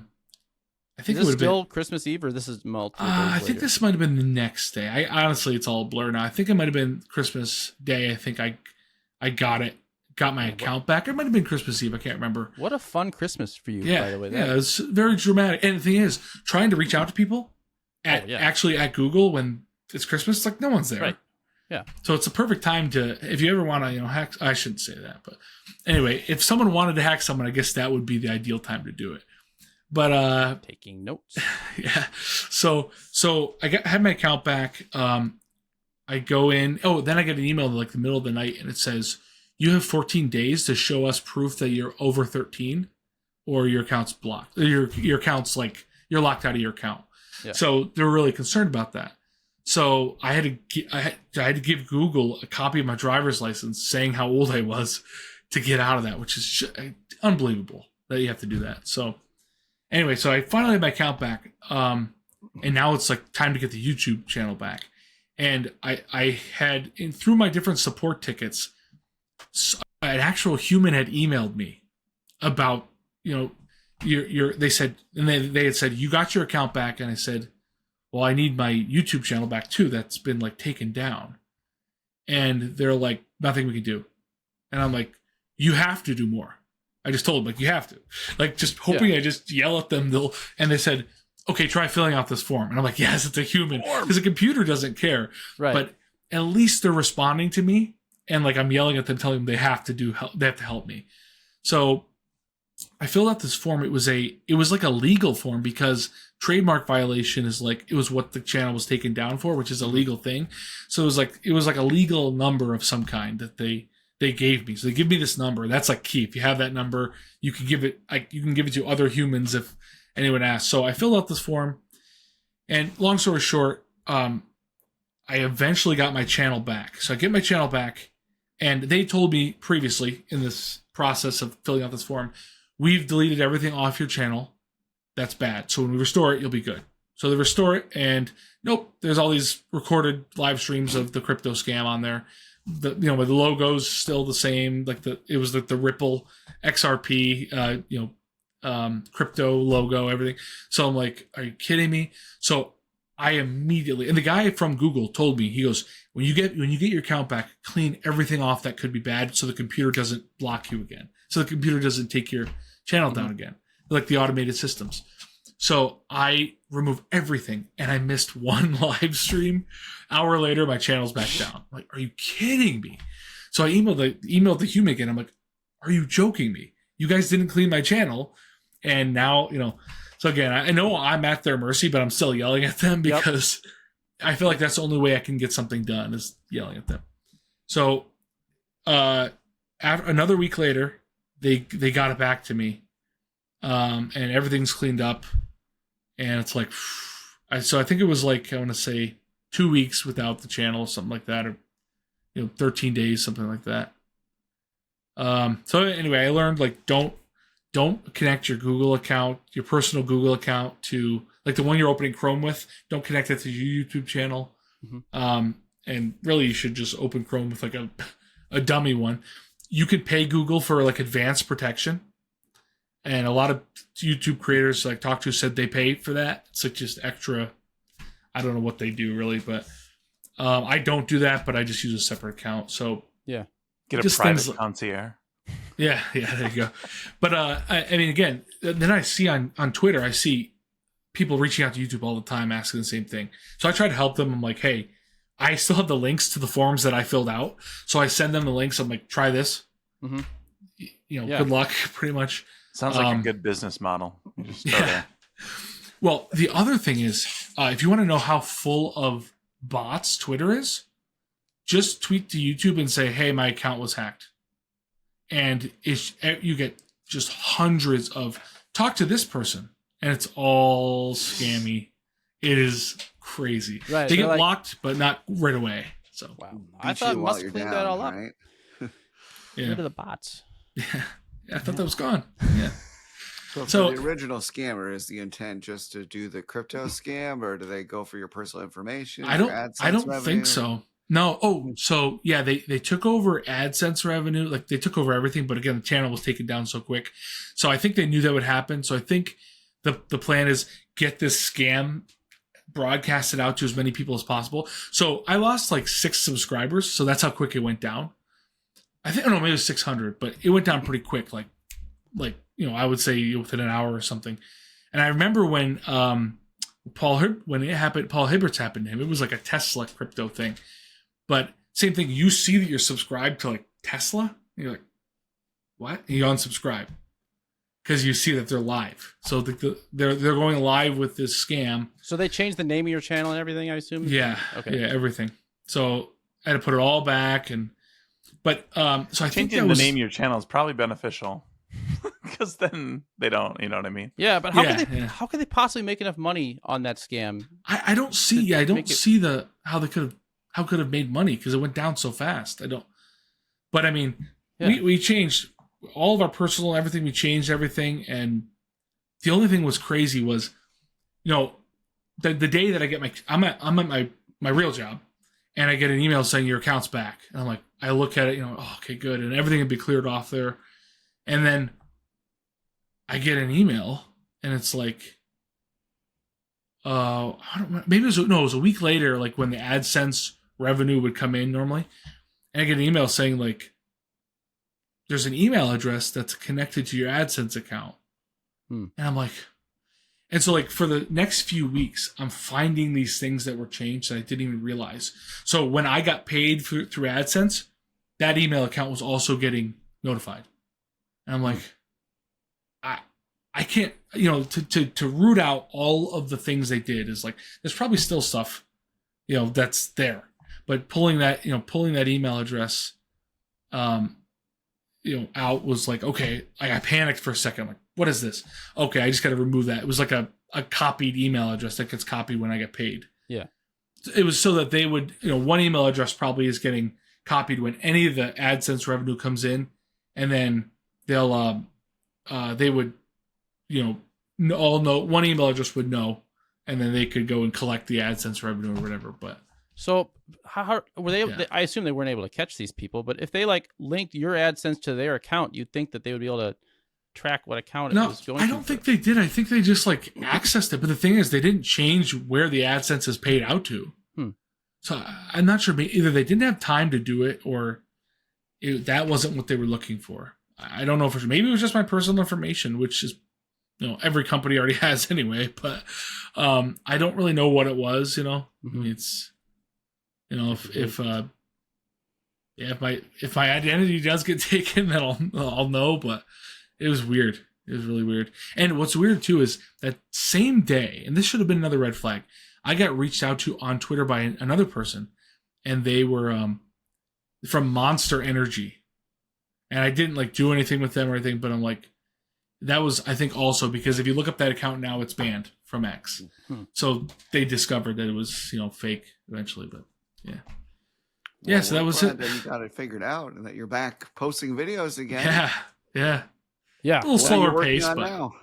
think is this still Christmas Eve, or this is multiple days I later? think this might have been the next day. I honestly, it's all a blur now. I think it might have been Christmas Day. I think I got my account back. It might have been Christmas Eve. I can't remember. What a fun Christmas for you, yeah, by the way. Yeah, it's very dramatic. And the thing is, trying to reach out to people actually at Google when it's Christmas, it's like no one's there. Right. Yeah. So it's a perfect time to, if you ever want to, hack. I shouldn't say that, but anyway, if someone wanted to hack someone, I guess that would be the ideal time to do it. But taking notes. Yeah. So I had my account back. I go in. Oh, then I get an email in like the middle of the night, and it says you have 14 days to show us proof that you're over 13, or your account's blocked. Your account's like you're locked out of your account. Yeah. So they're really concerned about that. So I had to give Google a copy of my driver's license saying how old I was to get out of that, which is unbelievable that you have to do that. So anyway, so I finally had my account back, and now it's like time to get the YouTube channel back. And I had, through my different support tickets, an actual human had emailed me about, they said, and they had said, you got your account back. And I said, well, I need my YouTube channel back too. That's been like taken down. And they're like, nothing we can do. And I'm like, you have to do more. I just told them, like, you have to. Like, just hoping I just yell at them. And they said, okay, try filling out this form. And I'm like, yes, it's a human. Because a computer doesn't care. Right. But at least they're responding to me. And like, I'm yelling at them, telling them they have to help me. So I filled out this form. It was like a legal form because trademark violation is like, it was what the channel was taken down for, which is a legal thing. So it was like a legal number of some kind that they gave me. So they give me this number. That's like key. If you have that number, you can give it to other humans if anyone asks. So I filled out this form, and long story short, I eventually got my channel back. So I get my channel back, and they told me previously in this process of filling out this form, we've deleted everything off your channel. That's bad. So when we restore it, you'll be good. So they restore it, and nope, there's all these recorded live streams of the crypto scam on there. The logo's still the same. Like it was the Ripple XRP, crypto logo, everything. So I'm like, are you kidding me? So I immediately, and the guy from Google told me, he goes, when you get your account back, clean everything off that could be bad, so the computer doesn't block you again, so the computer doesn't take your channel down again, like the automated systems. So I removed everything, and I missed one live stream. Hour later, my channel's back down. I'm like, are you kidding me? So I emailed the human again. I'm like, are you joking me? You guys didn't clean my channel, and now So again, I know I'm at their mercy, but I'm still yelling at them because I feel like that's the only way I can get something done is yelling at them. So after another week later, they got it back to me, and everything's cleaned up. And it's like, so I think it was like, I want to say 2 weeks without the channel, something like that, or 13 days, something like that. So anyway, I learned like don't connect your Google account, your personal Google account, to like the one you're opening Chrome with. Don't connect it to your YouTube channel. Mm-hmm. And really, you should just open Chrome with like a dummy one. You could pay Google for like advanced protection. And a lot of YouTube creators like talk to said they pay for that. It's like just extra. I don't know what they do really, but I don't do that. But I just use a separate account. So yeah, get a private concierge. Yeah, there you go. But I mean, again, then I see on Twitter, I see people reaching out to YouTube all the time asking the same thing. So I try to help them. I'm like, hey, I still have the links to the forms that I filled out. So I send them the links. I'm like, try this. Mm-hmm. Good luck, pretty much. Sounds like a good business model. You just start there. Well, the other thing is, if you want to know how full of bots Twitter is, just tweet to YouTube and say, hey, my account was hacked. And you get just hundreds of, talk to this person, and it's all scammy. It is crazy. Right, they get blocked, but not right away. So wow, I thought it must have cleaned that all up. Right? Yeah. Rid of the bots. Yeah, I thought that was gone. Yeah. So the original scammer, is the intent just to do the crypto scam, or do they go for your personal information? I don't think so. No. Oh, so yeah, they took over AdSense revenue. Like they took over everything, but again, the channel was taken down so quick. So I think they knew that would happen. So I think the plan is get this scam broadcasted out to as many people as possible. So I lost like 6 subscribers. So that's how quick it went down. I think, I don't know, maybe it was 600, but it went down pretty quick. Like, I would say within an hour or something. And I remember when Paul Hibbert's happened to him, it was like a Tesla crypto thing. But same thing, you see that you're subscribed to like Tesla, and you're like, what? And you unsubscribe because you see that they're live. So they're going live with this scam. So they changed the name of your channel and everything, I assume? Yeah. Okay. Yeah, everything. So I had to put it all back, so I think changing the name of your channel is probably beneficial because then they don't, you know what I mean? Yeah, but how could they possibly make enough money on that scam? I don't see. I don't see how could have made money because it went down so fast. I don't. But I mean, we changed all of our personal everything. We changed everything, and the only thing was crazy was, the day that I get I'm at my real job, and I get an email saying your account's back, and I'm like, I look at it, okay, good, and everything would be cleared off there, and then I get an email and it's like, I don't know, maybe it was a week later, like when the AdSense revenue would come in normally, and I get an email saying like, there's an email address that's connected to your AdSense account. And I'm like, and so like for the next few weeks, I'm finding these things that were changed that I didn't even realize. So when I got paid through AdSense, that email account was also getting notified. And I'm like, I can't, to root out all of the things they did is like, there's probably still stuff, that's there. But pulling that email address, out was like, okay, I panicked for a second. I'm like, what is this? Okay, I just got to remove that. It was like a copied email address that gets copied when I get paid. Yeah. It was so that they would, one email address probably is getting copied when any of the AdSense revenue comes in, and then they'll, they would, all know, one email address would know, and then they could go and collect the AdSense revenue or whatever. But so how were they? Yeah. I assume they weren't able to catch these people, but if they like linked your AdSense to their account, you'd think that they would be able to track what account it was going to. I don't think they did. I think they just like accessed it. But the thing is, they didn't change where the AdSense is paid out to. So I'm not sure. Either they didn't have time to do it, or that wasn't what they were looking for. I don't know for sure. Maybe it was just my personal information, which is, every company already has anyway. But I don't really know what it was. I mean, it's, if my identity does get taken, then I'll know. But it was weird. It was really weird. And what's weird too is that same day, and this should have been another red flag, I got reached out to on Twitter by another person, and they were from Monster Energy, and I didn't like do anything with them or anything, but I'm like, that was, I think, also because if you look up that account now, it's banned from X. So they discovered that it was fake eventually, but yeah. Well, yeah, so that was it. That you got it figured out and that you're back posting videos again. Yeah. Yeah. A little slower pace, but now?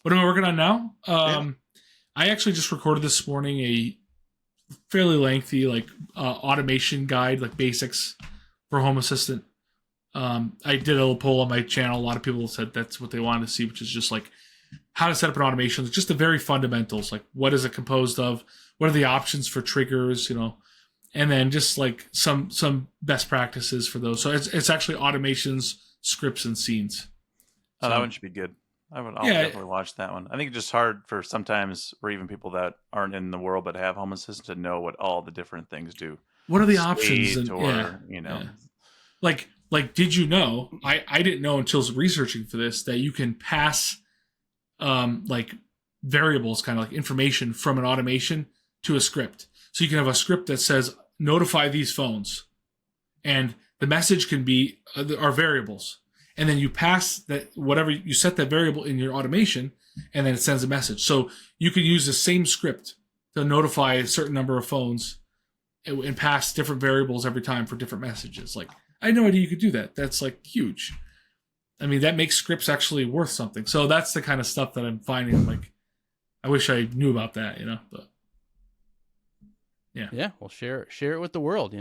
What am I working on now? I actually just recorded this morning a fairly lengthy automation guide, like basics for Home Assistant. I did a little poll on my channel. A lot of people said that's what they wanted to see, which is just like how to set up an automation. It's just the very fundamentals, like what is it composed of? What are the options for triggers, and then just like some best practices for those. So it's actually automations, scripts, and scenes. Oh, that one should be good. I'll definitely watch that one. I think it's just hard for sometimes, or even people that aren't in the world but have Home Assistant, to know what all the different things do. What are the options? Like, did you know? I didn't know until researching for this that you can pass, variables, kind of like information from an automation to a script. So you can have a script that says notify these phones, and the message can be are variables. And then you pass that, whatever you set that variable in your automation, and then it sends a message. So you can use the same script to notify a certain number of phones and pass different variables every time for different messages. Like, I had no idea you could do that. That's like huge. I mean, that makes scripts actually worth something. So that's the kind of stuff that I'm finding. Like, I wish I knew about that, but yeah. Yeah. Well, share it with the world,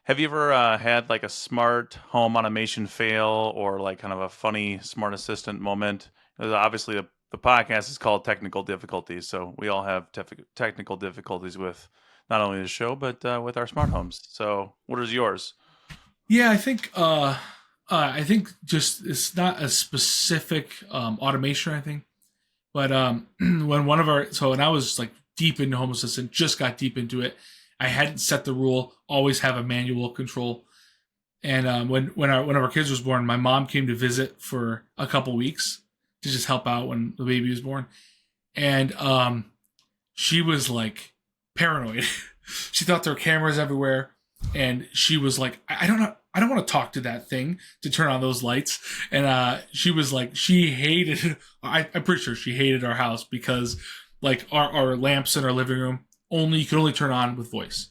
Have you ever had like a smart home automation fail, or like kind of a funny smart assistant moment? Obviously, the podcast is called Technical Difficulties, so we all have technical difficulties with not only the show but with our smart homes. So, what is yours? Yeah, I think just it's not a specific automation or anything, but when I was like deep into Home Assistant, just got deep into it. I hadn't set the rule, always have a manual control. And when one of our kids was born, my mom came to visit for a couple weeks to just help out when the baby was born. And she was like paranoid. She thought there were cameras everywhere. And she was like, I don't want to talk to that thing to turn on those lights. And she was like, I'm pretty sure she hated our house because like our lamps in our living room, you can only turn on with voice.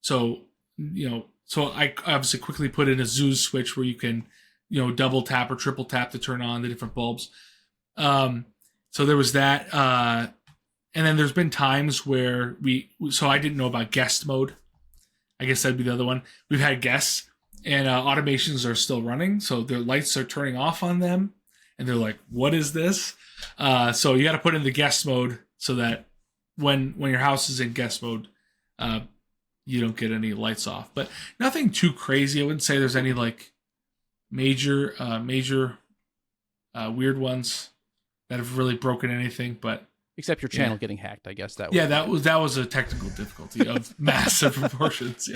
So, so I obviously quickly put in a Zooz switch where you can, double tap or triple tap to turn on the different bulbs. So there was that. And then there's been times where so I didn't know about guest mode. I guess that'd be the other one. We've had guests and automations are still running. So their lights are turning off on them. and they're like, what is this? So you got to put in the guest mode so that when your house is in guest mode, you don't get any lights off. But nothing too crazy. I wouldn't say there's any like major weird ones that have really broken anything, but except your channel getting hacked, I guess. That was a technical difficulty of massive proportions.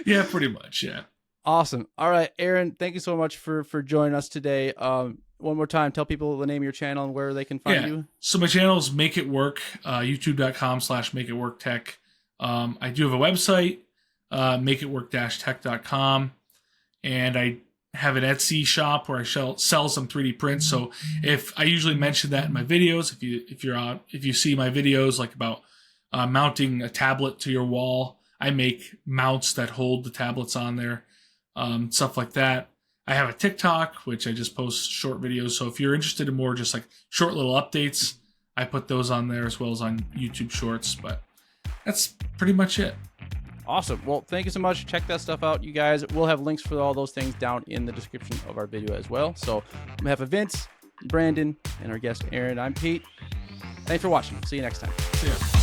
Yeah, pretty much. Yeah. Awesome. All right, Aaron, thank you so much for joining us today. One more time, tell people the name of your channel and where they can find you. So my channel is Make It Work, youtube.com/makeitworktech. I do have a website, makeitwork-tech.com, and I have an Etsy shop where I sell some 3D prints. So if I usually mention that in my videos, if you see my videos like about mounting a tablet to your wall, I make mounts that hold the tablets on there, stuff like that. I have a TikTok, which I just post short videos. So if you're interested in more just like short little updates, I put those on there as well as on YouTube Shorts. But that's pretty much it. Awesome. Well, thank you so much. Check that stuff out, you guys. We'll have links for all those things down in the description of our video as well. So on behalf of Vince, Brandon, and our guest Aaron, I'm Pete. Thanks for watching. See you next time. See ya.